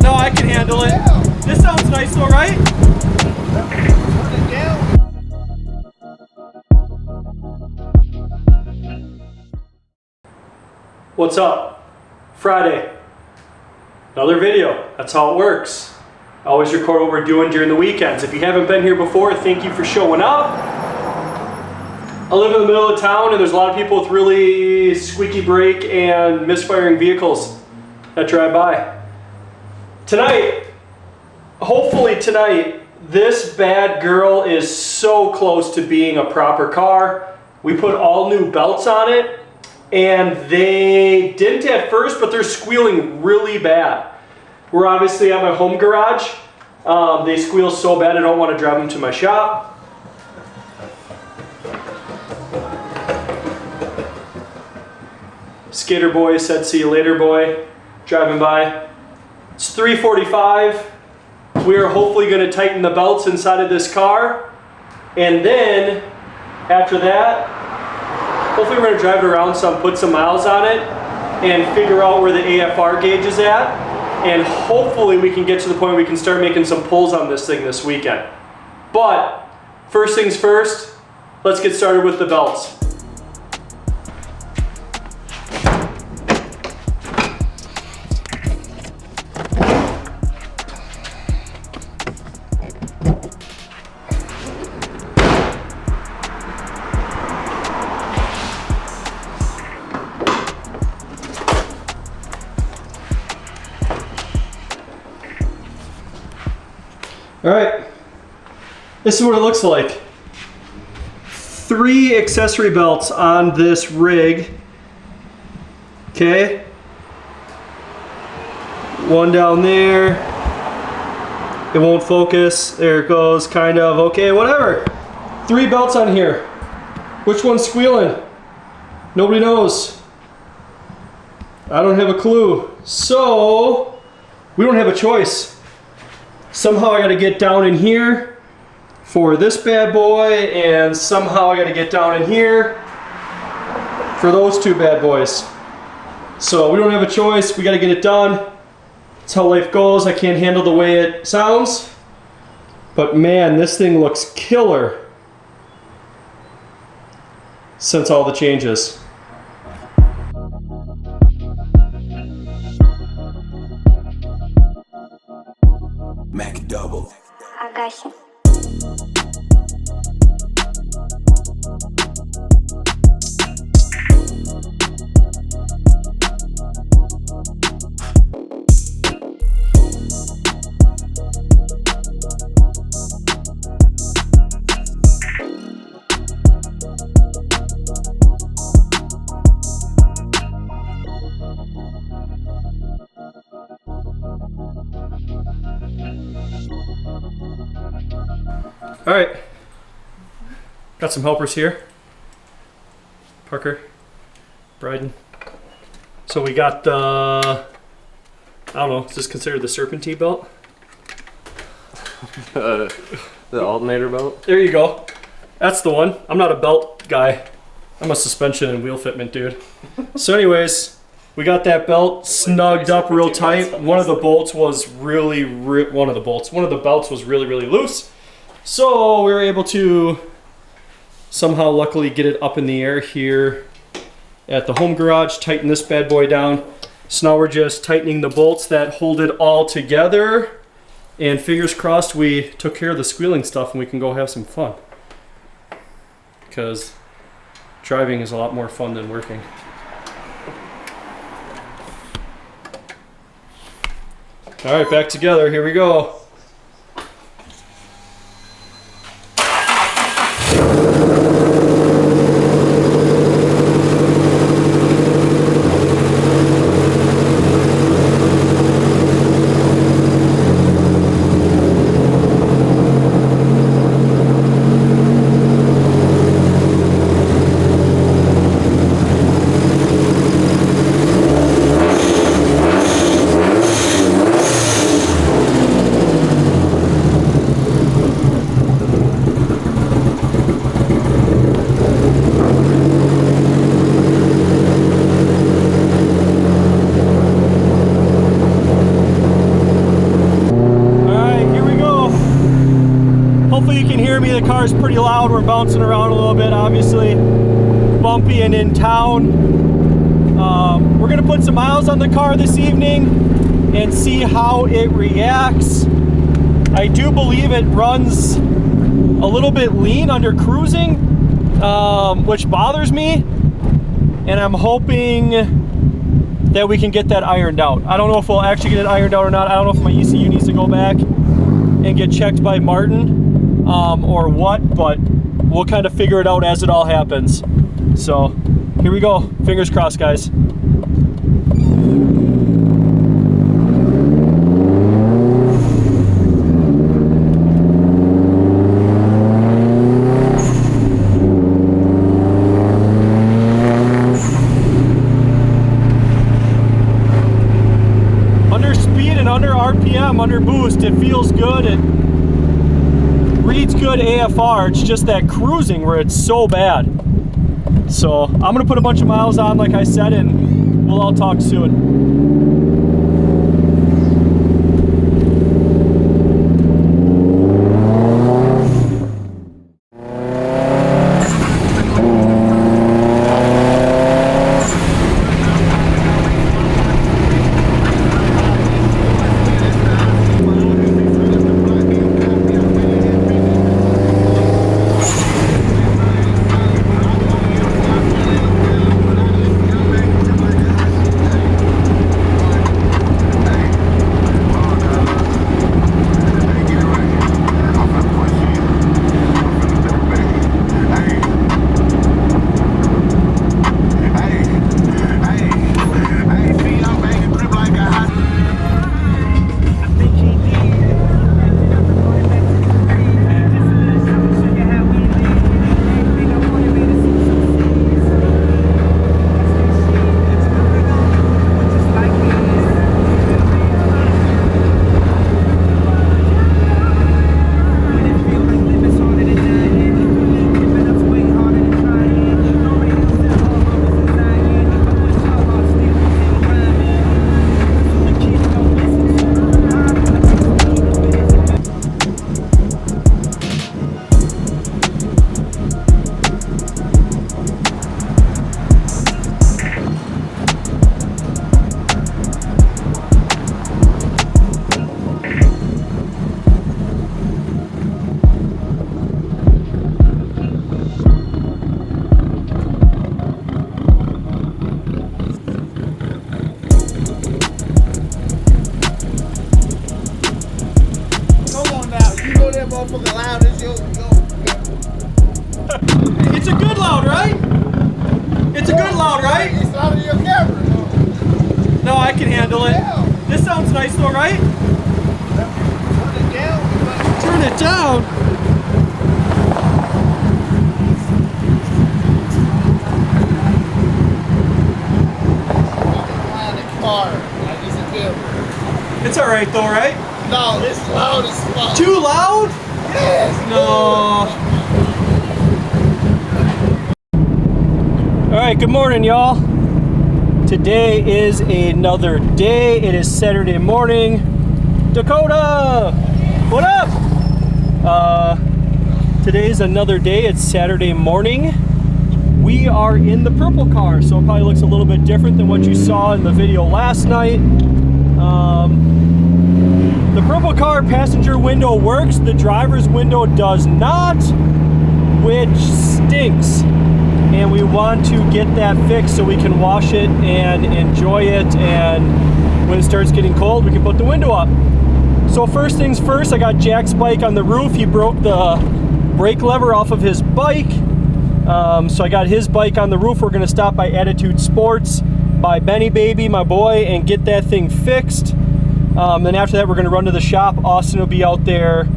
No, I can handle it. This sounds nice though, right? What's up? Friday. Another video. That's how it works. I always record what we're doing during the weekends. If you haven't been here before, thank you for showing up. I live in the middle of town and there's a lot of people with really squeaky brake and misfiring vehicles that drive by. Tonight, hopefully tonight, this bad girl is so close to being a proper car. We put all new belts on it and they didn't at first, but they're squealing really bad. We're obviously at my home garage. They squeal so bad I don't want to drive them to my shop. Skater boy said see you later boy, driving by. It's 3:45. We are hopefully going to tighten the belts inside of this car. And then after that, hopefully we're going to drive it around some, put some miles on it and figure out where the AFR gauge is at. And hopefully we can get to the point where we can start making some pulls on this thing this weekend. But first things first, let's get started with the belts. All right, this is what it looks like. 3 accessory belts on this rig. Okay. One down there. It won't focus. There it goes, kind of. Okay, whatever. 3 belts on here. Which one's squealing? Nobody knows. I don't have a clue. So, we don't have a choice. Somehow I gotta get down in here for this bad boy, and somehow I gotta get down in here for those 2 bad boys. So we don't have a choice, we gotta get it done. That's how life goes. I can't handle the way it sounds. But man, this thing looks killer since all the changes. Mac double. I got you. All right, got some helpers here. Parker, Bryden. So we got the, I don't know, is this considered the serpentine belt? The alternator belt? There you go. That's the one. I'm not a belt guy. I'm a suspension and wheel fitment dude. So anyways, we got that belt snugged up real tight. One of the belts was really loose. So we were able to somehow luckily get it up in the air here at the home garage, tighten this bad boy down. So now we're just tightening the bolts that hold it all together, and fingers crossed we took care of the squealing stuff and we can go have some fun. Because driving is a lot more fun than working. All right, back together, here we go. me, the car's pretty loud. We're bouncing around a little bit, obviously. Bumpy and in town. We're gonna put some miles on the car this evening and see how it reacts. I do believe it runs a little bit lean under cruising, which bothers me, and I'm hoping that we can get that ironed out. I don't know if we'll actually get it ironed out or not. I don't know if my ECU needs to go back and get checked by Martin or what, but we'll kind of figure it out as it all happens. So here we go. Fingers crossed, guys. Under boost, it feels good, it reads good AFR. It's just that cruising where it's so bad. So I'm gonna put a bunch of miles on, like I said, and we'll all talk soon. It's a good loud, right? It's a good loud, right? It's louder than your camera. No, I can handle it. This sounds nice though, right? Turn it down. Turn it down? It's alright though, right? No, it's loud as fuck. Too loud? Yes. No. Alright, good morning, y'all. Today is another day. It is Saturday morning. Dakota! What up? Today's another day. It's Saturday morning. We are in the purple car, so it probably looks a little bit different than what you saw in the video last night. The purple car passenger window works, the driver's window does not, which stinks. And we want to get that fixed so we can wash it and enjoy it, and when it starts getting cold, we can put the window up. So first things first, I got Jack's bike on the roof. He broke the brake lever off of his bike. So I got his bike on the roof. We're gonna stop by Attitude Sports, by Benny Baby, my boy, and get that thing fixed. Then after that, we're gonna run to the shop. Austin will be out there,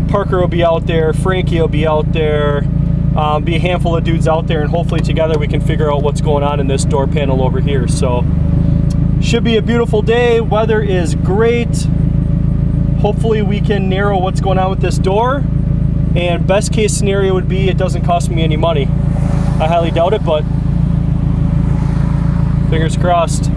Parker will be out there, Frankie will be out there, be a handful of dudes out there, and hopefully together we can figure out what's going on in this door panel over here. So should be a beautiful day. Weather is great. Hopefully we can narrow what's going on with this door, and best case scenario would be it doesn't cost me any money. I highly doubt it, but fingers crossed.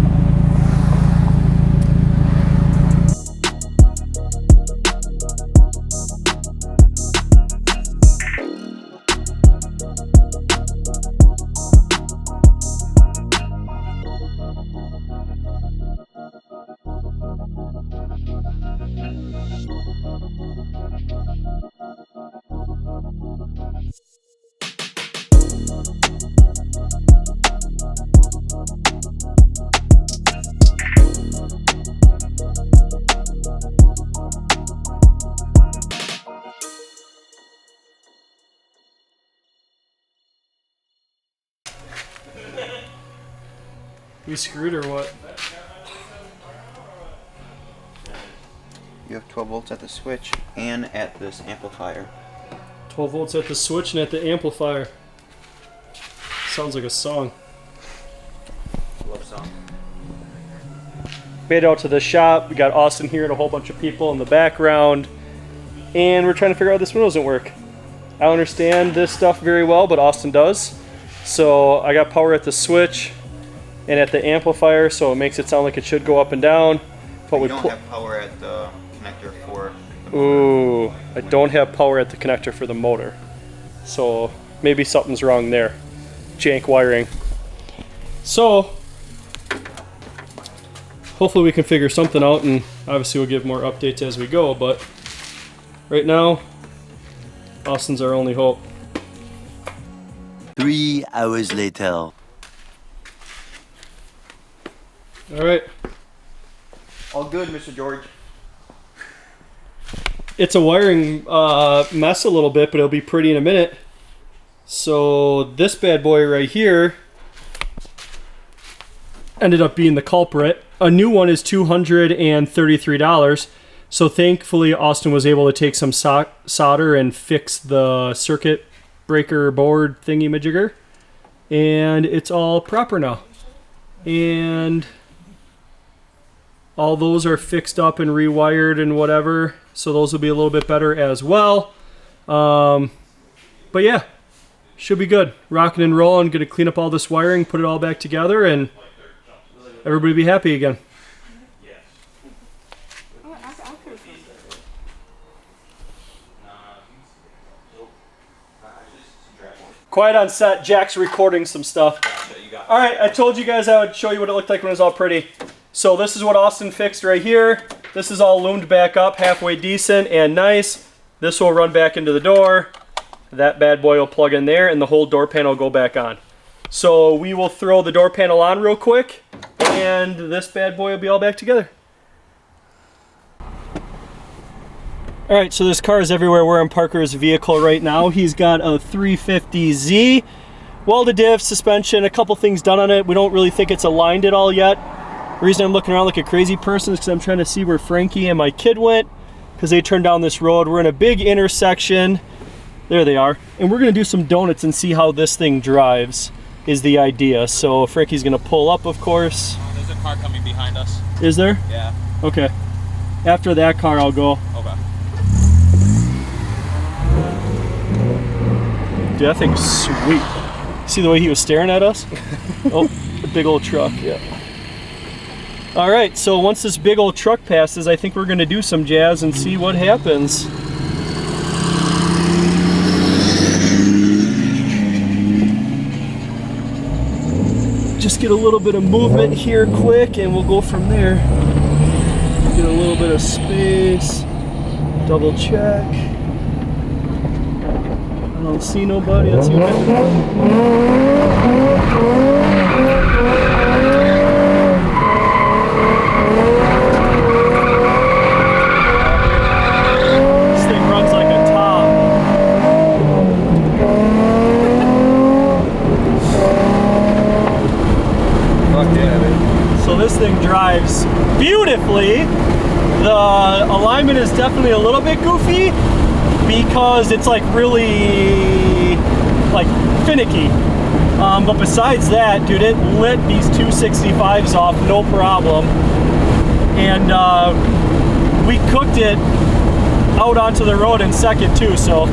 We screwed or what? You have 12 volts at the switch and at this amplifier. 12 volts at the switch and at the amplifier. Sounds like a song. Love song. Made it out to the shop. We got Austin here and a whole bunch of people in the background. And we're trying to figure out this window doesn't work. I don't understand this stuff very well, but Austin does. So I got power at the switch and at the amplifier, so it makes it sound like it should go up and down. But we don't have power at the connector for the motor. Ooh, I don't have power at the connector for the motor. So maybe something's wrong there. Jank wiring. So hopefully we can figure something out, and obviously we'll give more updates as we go, but right now Austin's our only hope. 3 hours later. All right. All good, Mr. George. It's a wiring mess a little bit, but it'll be pretty in a minute. So this bad boy right here ended up being the culprit. A new one is $233. So thankfully Austin was able to take some solder and fix the circuit breaker board thingy-majigger. And it's all proper now. And all those are fixed up and rewired and whatever. So those will be a little bit better as well. But yeah, should be good. Rocking and rolling. Gonna clean up all this wiring, put it all back together, and everybody be happy again. Quiet on set. Jack's recording some stuff. All right, I told you guys I would show you what it looked like when it was all pretty. So this is what Austin fixed right here. This is all loomed back up, halfway decent and nice. This will run back into the door. That bad boy will plug in there, and the whole door panel will go back on. So we will throw the door panel on real quick, and this bad boy will be all back together. All right, so this car is everywhere. We're in Parker's vehicle right now. He's got a 350Z, welded diff, suspension, a couple things done on it. We don't really think it's aligned at all yet. The reason I'm looking around like a crazy person is because I'm trying to see where Frankie and my kid went, because they turned down this road. We're in a big intersection. There they are. And we're gonna do some donuts and see how this thing drives, is the idea. So Frankie's gonna pull up, of course. There's a car coming behind us. Is there? Yeah. Okay. After that car, I'll go. Okay. Dude, that thing's sweet. See the way he was staring at us? Oh, the big old truck, yeah. All right, so once this big old truck passes, I think we're gonna do some jazz and see what happens. Just get a little bit of movement here quick, and we'll go from there. Get a little bit of space, double check. I don't see nobody. Let's see what this thing runs like a top. Fuck yeah, man. So this thing drives beautifully. The alignment is definitely a little bit goofy because it's like really like finicky. But besides that, dude, it lit these 265s off no problem. And we cooked it out onto the road in second too. So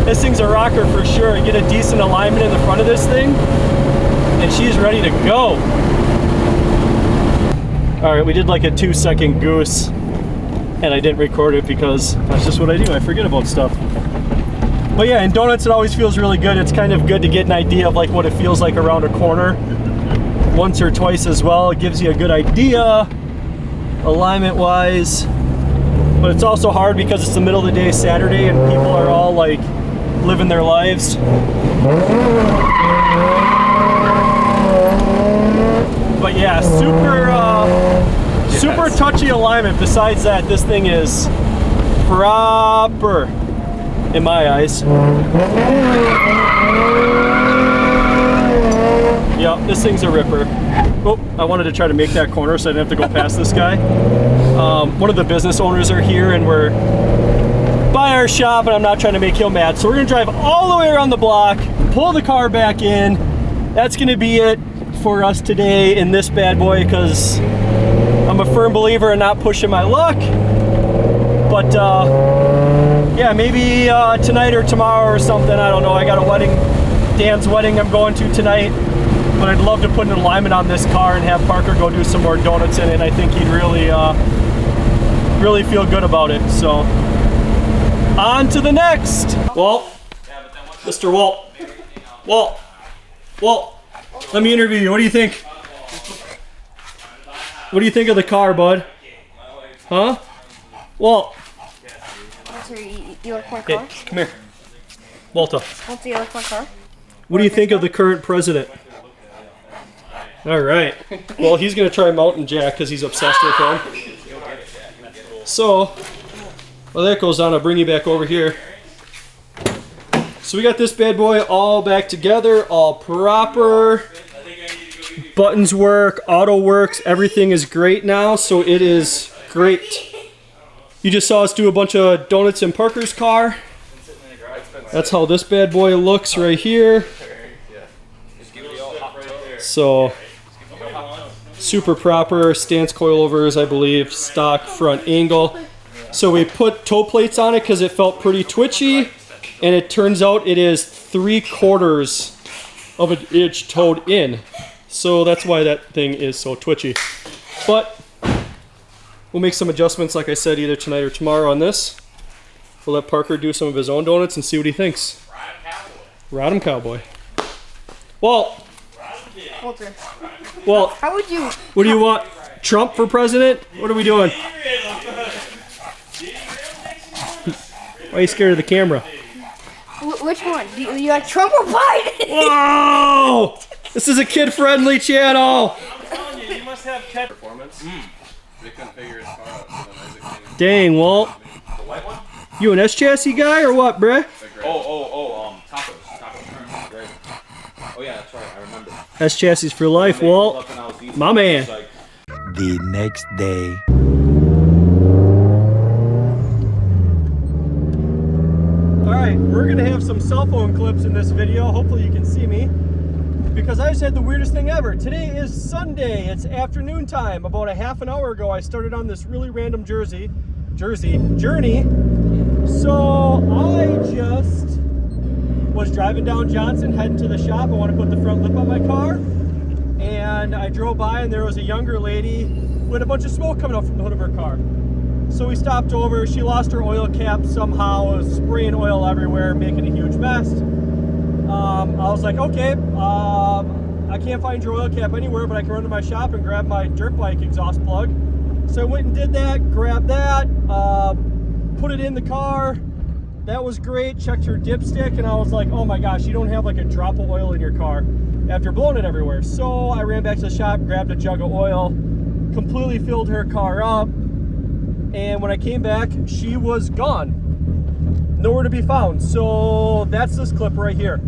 this thing's a rocker for sure. Get a decent alignment in the front of this thing, and she's ready to go. All right, we did like a 2-second goose, and I didn't record it because that's just what I do. I forget about stuff. But yeah, in donuts, it always feels really good. It's kind of good to get an idea of like what it feels like around a corner once or twice as well. It gives you a good idea, alignment-wise. But it's also hard because it's the middle of the day, Saturday, and people are all like living their lives. But yeah, super touchy alignment. Besides that, this thing is proper in my eyes. Yeah, this thing's a ripper. Oh, I wanted to try to make that corner so I didn't have to go past this guy. One of the business owners are here and we're by our shop, and I'm not trying to make him mad. So we're gonna drive all the way around the block, pull the car back in. That's gonna be it for us today in this bad boy, because I'm a firm believer in not pushing my luck. But yeah, maybe tonight or tomorrow or something, I don't know. I got a wedding, Dan's wedding I'm going to tonight, but I'd love to put an alignment on this car and have Parker go do some more donuts in it. I think he'd really feel good about it. So on to the next. Walt, Mr. Walt, Walt, let me interview you. What do you think? What do you think of the car, bud? Huh? Walt. You like my car? Hey, come here. Walter. Do you like my car? What do you think of the current president? All right. Well, he's going to try Mountain Jack because he's obsessed with him. So, while that goes on, I'll bring you back over here. So we got this bad boy all back together, all proper. Buttons work, auto works, everything is great now, so it is great. You just saw us do a bunch of donuts in Parker's car. That's how this bad boy looks right here. So, super proper, stance coilovers, I believe, stock front angle. So we put toe plates on it because it felt pretty twitchy, and it turns out it is 3/4 of an inch towed in. So that's why that thing is so twitchy. But we'll make some adjustments, like I said, either tonight or tomorrow on this. We'll let Parker do some of his own donuts and see what he thinks. Ride him, cowboy. Walt. Walter. Walt. How would you? What do you want? Trump for president? What are we doing? Why are you scared of the camera? Which one? Do you like Trump or Biden? Whoa! This is a kid-friendly channel. I'm telling you, you must have cat performance. They couldn't figure his car out. So then Isaac came. Dang, Walt. The white one? You an S-chassis guy or what, bruh? Tacos. Great. Oh yeah, that's right. I remember. S-chassis for life, Walt. My man. The next day. Alright, we're gonna have some cell phone clips in this video. Hopefully you can see me, because I just had the weirdest thing ever. Today is Sunday. It's afternoon time. About a half an hour ago, I started on this really random journey. So I just was driving down Johnson, heading to the shop. I want to put the front lip on my car, and I drove by and there was a younger lady with a bunch of smoke coming up from the hood of her car. So we stopped over. She lost her oil cap somehow, was spraying oil everywhere, making a huge mess. I was like, okay, I can't find your oil cap anywhere, but I can run to my shop and grab my dirt bike exhaust plug. So I went and did that, grabbed that, put it in the car. That was great. Checked her dipstick, and I was like, oh my gosh, you don't have like a drop of oil in your car after blowing it everywhere. So I ran back to the shop, grabbed a jug of oil, completely filled her car up, and when I came back, she was gone. Nowhere to be found. So that's this clip right here.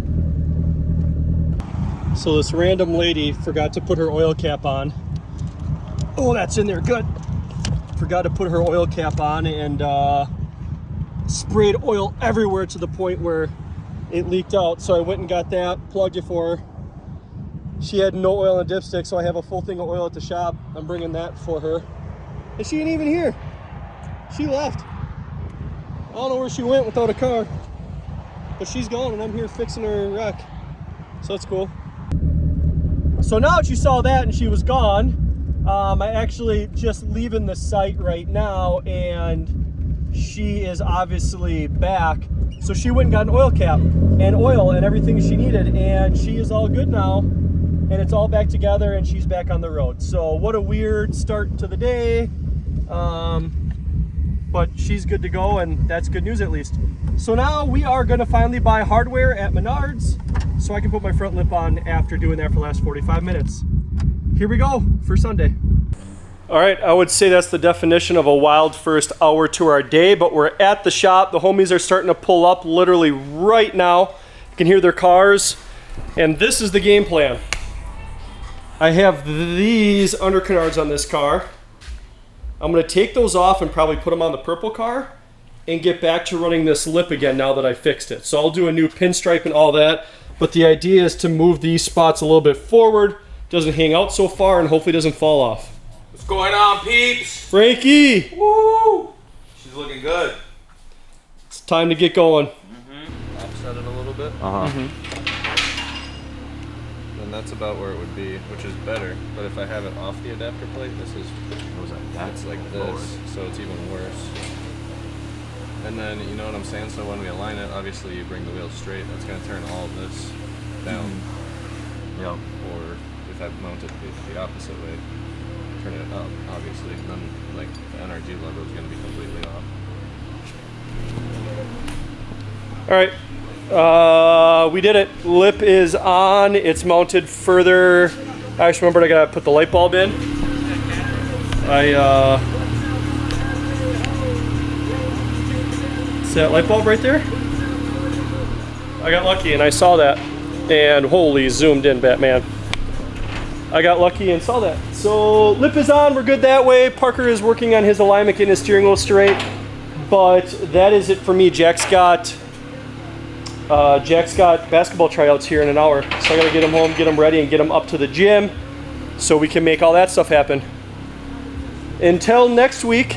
So this random lady forgot to put her oil cap on. Oh, that's in there, good. Forgot to put her oil cap on and sprayed oil everywhere to the point where it leaked out. So I went and got that, plugged it for her. She had no oil in the dipstick, so I have a full thing of oil at the shop. I'm bringing that for her. And she ain't even here. She left. I don't know where she went without a car. But she's gone and I'm here fixing her wreck. So that's cool. So now that you saw that and she was gone, I actually just leaving the site right now, and she is obviously back. So she went and got an oil cap and oil and everything she needed, and she is all good now, and it's all back together, and she's back on the road. So what a weird start to the day, but she's good to go, and that's good news at least. So now we are going to finally buy hardware at Menards so I can put my front lip on after doing that for the last 45 minutes. Here we go for Sunday. All right, I would say that's the definition of a wild first hour to our day, but we're at the shop. The homies are starting to pull up literally right now. You can hear their cars, and this is the game plan. I have these under canards on this car. I'm going to take those off and probably put them on the purple car and get back to running this lip again now that I fixed it. So I'll do a new pinstripe and all that, but the idea is to move these spots a little bit forward, doesn't hang out so far, and hopefully doesn't fall off. What's going on, peeps? Frankie! Woo! She's looking good. It's time to get going. Offset it a little bit. And that's about where it would be, which is better. But if I have it off the adapter plate, it's like this, so it's even worse. And then, you know what I'm saying? So when we align it, obviously you bring the wheel straight. That's going to turn all of this down. Yep. Or if I mount it the opposite way, turn it up, obviously. And then, like, the NRG logo is going to be completely off. All right. We did it. Lip is on. It's mounted further. I just remembered I gotta put the light bulb in. See that light bulb right there? I got lucky and I saw that. And holy, zoomed in, Batman. I got lucky and saw that. So lip is on. We're good that way. Parker is working on his alignment, getting his steering wheel straight. But that is it for me. Jack's got basketball tryouts here in an hour, so I gotta get him home, get him ready, and get him up to the gym so we can make all that stuff happen. Until next week,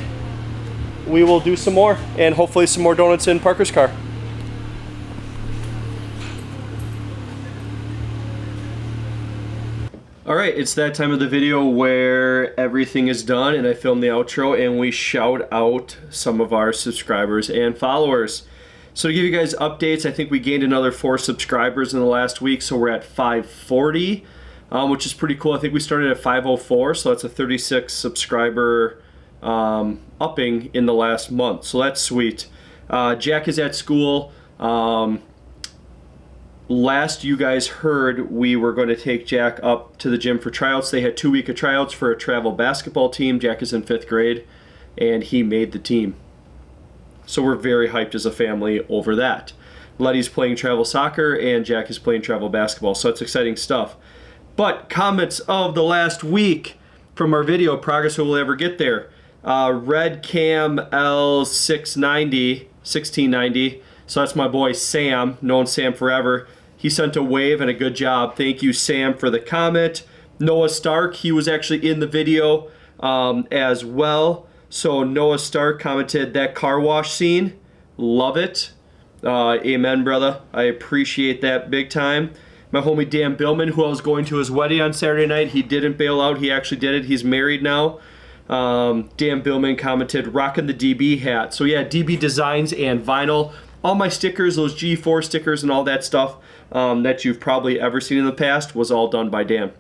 we will do some more, and hopefully some more donuts in Parker's car. All right, it's that time of the video where everything is done, and I film the outro, and we shout out some of our subscribers and followers. So to give you guys updates, I think we gained another 4 subscribers in the last week, so we're at 540, which is pretty cool. I think we started at 504, so that's a 36 subscriber upping in the last month, so that's sweet. Jack is at school. Last you guys heard, we were going to take Jack up to the gym for tryouts. They had 2 weeks of tryouts for a travel basketball team. Jack is in 5th grade, and he made the team. So we're very hyped as a family over that. Letty's playing travel soccer and Jack is playing travel basketball, so it's exciting stuff. But comments of the last week from our video, Progress Will Ever Get There. Red Cam L690, 1690, so that's my boy Sam, known Sam forever. He sent a wave and a good job. Thank you, Sam, for the comment. Noah Stark, he was actually in the video as well. So Noah Stark commented, that car wash scene, love it. Amen, brother. I appreciate that big time. My homie Dan Billman, who I was going to his wedding on Saturday night, he didn't bail out. He actually did it. He's married now. Dan Billman commented, rocking the DB hat. So yeah, DB Designs and vinyl. All my stickers, those G4 stickers and all that stuff that you've probably ever seen in the past was all done by Dan.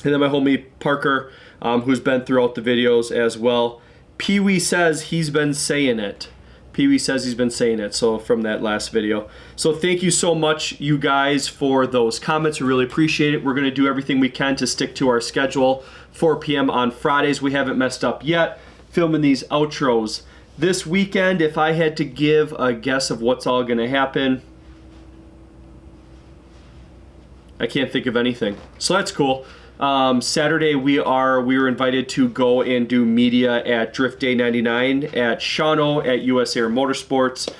And then my homie Parker, who's been throughout the videos as well. Pee-wee says he's been saying it. Pee-wee says he's been saying it, so from that last video. So thank you so much, you guys, for those comments. We really appreciate it. We're going to do everything we can to stick to our schedule. 4 p.m. on Fridays. We haven't messed up yet. Filming these outros. This weekend, if I had to give a guess of what's all going to happen, I can't think of anything. So that's cool. Saturday we were invited to go and do media at Drift Day 99 at Shawano at US Air Motorsports.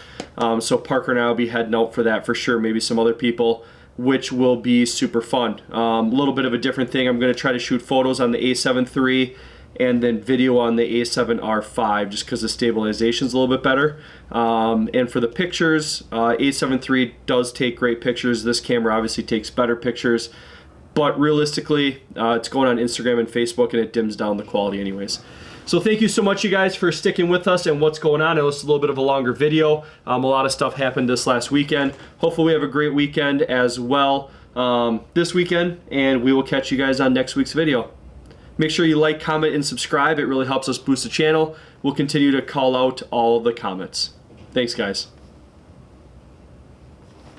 So Parker and I will be heading out for that for sure. Maybe some other people, which will be super fun. A little bit of a different thing. I'm going to try to shoot photos on the A7 III and then video on the A7 R5 just because the stabilization is a little bit better. And for the pictures, A7 III does take great pictures. This camera obviously takes better pictures. But realistically, it's going on Instagram and Facebook, and it dims down the quality anyways. So thank you so much, you guys, for sticking with us and what's going on. I know it's a little bit of a longer video. A lot of stuff happened this last weekend. Hopefully we have a great weekend as well this weekend, and we will catch you guys on next week's video. Make sure you like, comment, and subscribe. It really helps us boost the channel. We'll continue to call out all the comments. Thanks, guys.